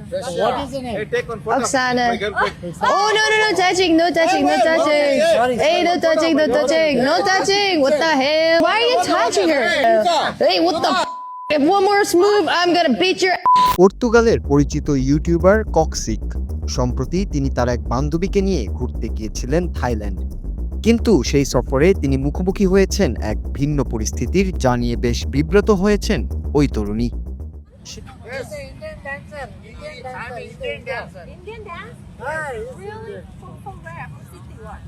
What is the name? Hey, take one photo. Oksana. My girlfriend. Oh, no touching, no touching, no touching. Hey, no touching, no touching, no touching. What the hell? Why are you touching her? Hey, what the If one more move, I'm gonna beat your পর্তুগালের পরিচিত YouTuber কক্সিক সম্প্রতি তিনি তার এক বান্ধবীকে নিয়ে ঘুরতে গিয়েছিলেন থাইল্যান্ড। কিন্তু সেই সফরে তিনি মুখোমুখি হয়েছেন এক ভিন্ন পরিস্থিতির, যা নিয়ে বেশ বিব্রত হয়েছেন ওই তরুণী। Yes. Indian dancer. I'm Indian dancer. Indian dance? Hi. Really? From where? From city what?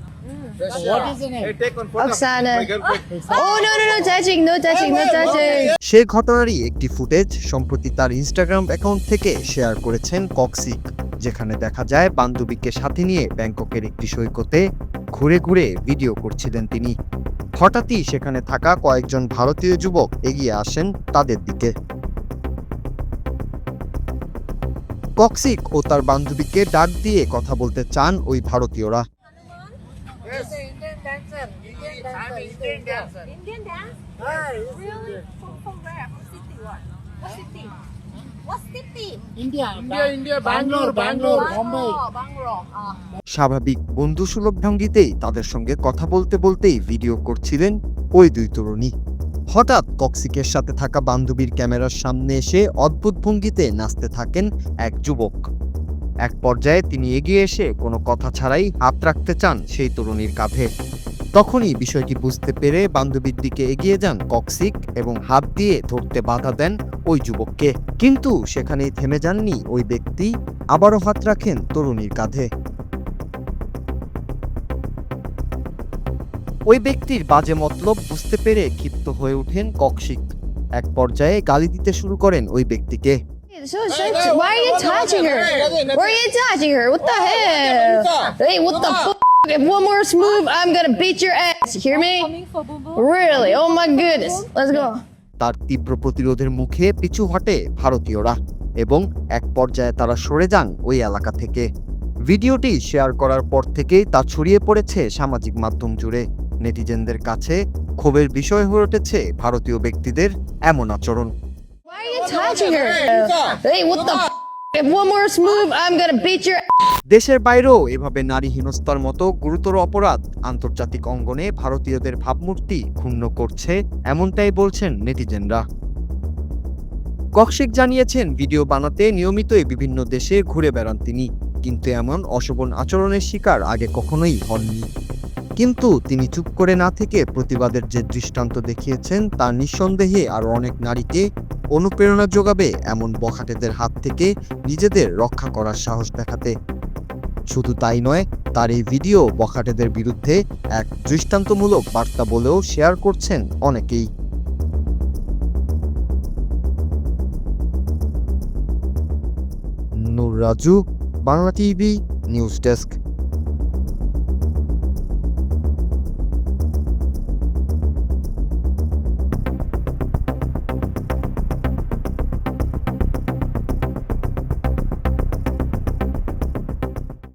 What is the Hey, name? take one photo. Oksana. My girlfriend. Oh, no touching, no touching, no touching. সে ঘটনারই একটি footage সম্প্রতি তার Instagram account থেকে share করেছেন কক্সিক, যেখানে দেখা যায় বান্ধবীকে সাথে নিয়ে ব্যাংককের একটি সৈকতে ঘুরে ঘুরে ভিডিও করছিলেন তিনি। হঠাৎই সেখানে থাকা কয়েকজন ভারতীয় যুবক এগিয়ে আসেন তাদের দিকে। কক্সিক ও তার বান্ধবীকে ডাক দিয়ে কথা বলতে চান ওই ভারতীয়রা। Yes. Indian dancer. I'm Indian dancer. Indian dance? Hi. Really? From where? From city what? What city? What city? India. Bangalore, Bombay. Bangalore. স্বাভাবিক বন্ধুসুলভ ভঙ্গিতেই তাদের সঙ্গে কথা বলতে বলতেই ভিডিও করছিলেন ওই দুই তরুণী। হঠাৎ কক্সিকের সাথে থাকা বান্ধবীর ক্যামেরার সামনে এসে অদ্ভুত ভঙ্গিতে নাচতে থাকেন এক যুবক। এক পর্যায়ে তিনি এগিয়ে এসে কোনো কথা ছাড়াই হাত রাখতে চান সেই তরুণীর কাঁধে। তখনই বিষয়টি বুঝতে পেরে বান্ধবীর দিকে এগিয়ে যান কক্সিক এবং হাত দিয়ে ধরতে বাধা দেন ওই যুবককে। কিন্তু সেখানেই থেমে যাননি ওই ব্যক্তি, আবারও হাত রাখেন তরুণীর কাঁধে। ওই ব্যক্তির বাজে মতলব বুঝতে পেরে ক্ষিপ্ত হয়ে ওঠেন কক্সিক। এক পর্যায়ে গালি দিতে শুরু করেন ওই ব্যক্তিকে। Why are you touching her? Why are you touching her? What the hell? Hey, what the If one more move, I'm gonna beat your ass. You hear me? Coming for boom boom? Really? Oh my goodness. Let's go. তার তীব্র প্রতিরোধের মুখে পিছু হটে ভারতীয়রা এবং এক পর্যায়ে তারা সরে যান ওই এলাকা থেকে। ভিডিওটি শেয়ার করার পর থেকেই তা ছড়িয়ে পড়েছে সামাজিক মাধ্যম জুড়ে। নেটিজেনদের কাছে ক্ষোভের বিষয় হয়ে উঠেছে ভারতীয় ব্যক্তিদের এমন আচরণ। Why are you touching her? Hey, what the If one more move, I'm gonna beat your দেশের বাইরেও এভাবে নারী হেনস্থার মতো গুরুতর অপরাধ আন্তর্জাতিক অঙ্গনে ভারতীয়দের ভাবমূর্তি ক্ষুণ্ণ করছে, এমনটাই বলছেন নেটিজেনরা। কক্সিক জানিয়েছেন ভিডিও বানাতে নিয়মিতই বিভিন্ন দেশে ঘুরে বেড়ান তিনি, কিন্তু এমন অশোভন আচরণের শিকার আগে কখনোই হননি। কিন্তু তিনি চুপ করে না থেকে প্রতিবাদের যে দৃষ্টান্ত দেখিয়েছেন তা নিঃসন্দেহে আরও অনেক নারীকে অনুপ্রেরণা যোগাবে এমন বখাটেদের হাত থেকে নিজেদের রক্ষা করার সাহস দেখাতে। শুধু তাই নয়, তার এই ভিডিও বখাটেদের বিরুদ্ধে এক দৃষ্টান্তমূলক বার্তা বলেও শেয়ার করছেন অনেকেই। Noor Raju, Bangla TV news desk.